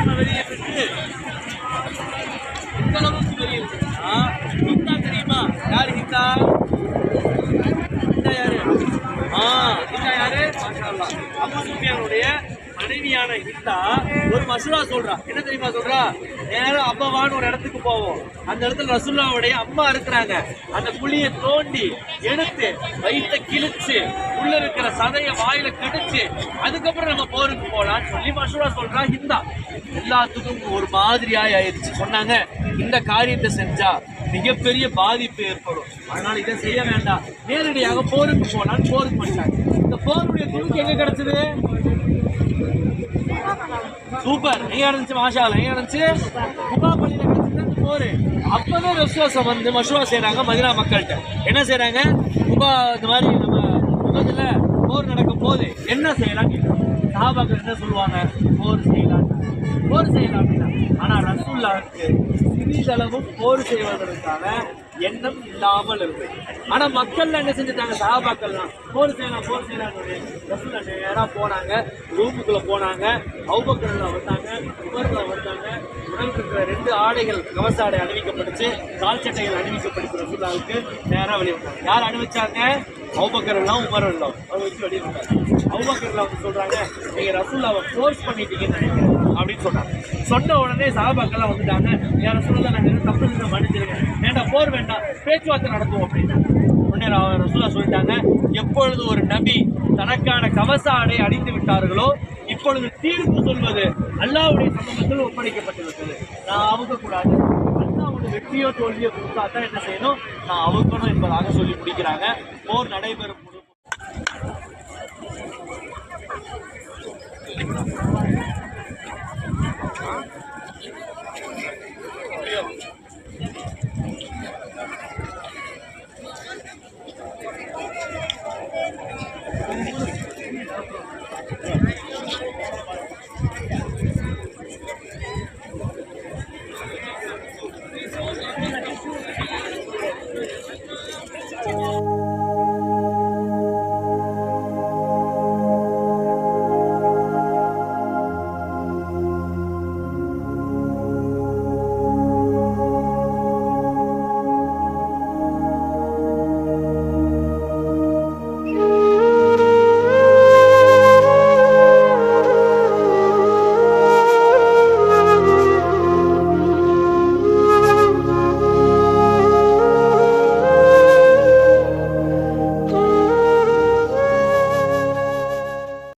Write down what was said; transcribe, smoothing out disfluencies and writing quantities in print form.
ஆன்ம வெறியை பெற்று எந்த அளவுக்கு வெறி இருக்குன்னா, ஹிந்தா தெரியுமா? யாரு ஹிந்தா? ஹிந்தா யாரு? ஹிந்தா யாரு? மாஷா அல்லாஹ். அபூ சுஃபியானுடைய மனைவியான ஹிந்தா ஒரு மசூரா சொல்றா. என்ன தெரியுமா சொல்றா? நேரம் அப்பாவான்னு ஒரு இடத்துக்கு போவோம். அந்த இடத்துல ரசூலுல்லாஹ்வுடைய அம்மா இருக்கிறாங்க. அந்த குழியை தோண்டி எடுத்து வயிற்ற கிழிச்சு உள்ள இருக்கிற சதைய வாயில கடிச்சு அதுக்கப்புறம் நம்ம போருக்கு போலான்னு சொல்லி மசூரா சொல்றா ஹிந்தா. எல்லாத்துக்கும் ஒரு மாதிரியாய் ஆயிடுச்சு. சொன்னாங்க, இந்த காரியத்தை செஞ்சா மிகப்பெரிய பாதிப்பு ஏற்படும், அதனால இதை செய்ய வேண்டாம், நேரடியாக போருக்கு போலான்னு போருக்கு பண்ணிட்டாங்க. இந்த போருடைய துணுக்கு எங்க கிடைச்சது? சூப்பர், எங்க இருந்துச்சு? மாஷா அல்லாஹ், எங்க இருந்துச்சு? குபா பள்ளியில கிடைச்சது போரு. அப்பதான் ரசூலுல்லாஹ் வந்து மஷூரா செய்றாங்க மதீனா மக்கள்கிட்ட. என்ன செய்றாங்க? குபா இந்த மாதிரி நம்ம உலகத்துல போர் நடக்கும் போது என்ன செய்யலாம்? சஹாபாக்கள் என்ன சொல்லுவாங்க? போர் செய்யலாம், போர் செய்யலாம் அப்படின்னா. ஆனா ரசூலுல்லாஹ்வுக்கு சிறிதளவும் போர் செய்வதற்கான எண்ணம் இல்லாமல் இருக்கு. ஆனா மக்கள் என்ன செஞ்சுட்டாங்க? சஹாபாக்கள்லாம் போர் செய்யலாம் போர் செய்யலாம். ரசூலுல்லாஹ் நேரா போனாங்க, ரூமுக்குள்ள போனாங்க. அபூபக்கர் வந்தாங்க, உமர் வந்தாங்க. உடல் இருக்கிற 2 ஆடைகள் கவச ஆடை அணிவிக்கப்பட்டுச்சு, கால் சட்டைகள் அணிவிக்கப்பட்டுச்சு. ரசூலுல்லாஹ்வுக்கு நேரா வெளியே வந்தாங்க. யார் அணிவிச்சாங்க? அபூபக்கர் எல்லாம் உமர் எல்லாம் அவங்க வச்சு வெளியே வந்தாங்க. அபூபக்கர் வந்து சொல்றாங்க, நீங்க ரசூலுல்லாஹ்வை ஃபோர்ஸ் பண்ணிட்டீங்கன்னு நினைக்கிறேன் அப்படின்னு சொன்னாங்க. சொன்ன உடனே சஹாபாக்கள்லாம் வந்துட்டாங்க, யார் ரசூலுல்லாஹ் நாங்கள் தப்பு செஞ்ச மன்னிச்சிருங்க, வேண்டாம் போர் வேண்டாம், பேச்சுவார்த்தை நடத்துவோம் அப்படின்னு. உடனே ரசூலுல்லாஹ் சொல்லிட்டாங்க, எப்பொழுது ஒரு நபி தனக்கான கவச ஆடை அணிந்து விட்டார்களோ இப்பொழுது தீர்ப்பு சொல்வது அல்லாஹ்வுடைய சமூகத்தில் ஒப்படைக்கப்பட்டிருக்கிறது. நான் அவுக்கக்கூடாது, அல்லாஹ்வுடைய வெற்றியோ தோல்வியோ கொடுத்தா தான் என்ன செய்யணும், நான் அவுக்கணும் என்பதாக சொல்லி முடிக்கிறாங்க. போர் நடைபெறும் போது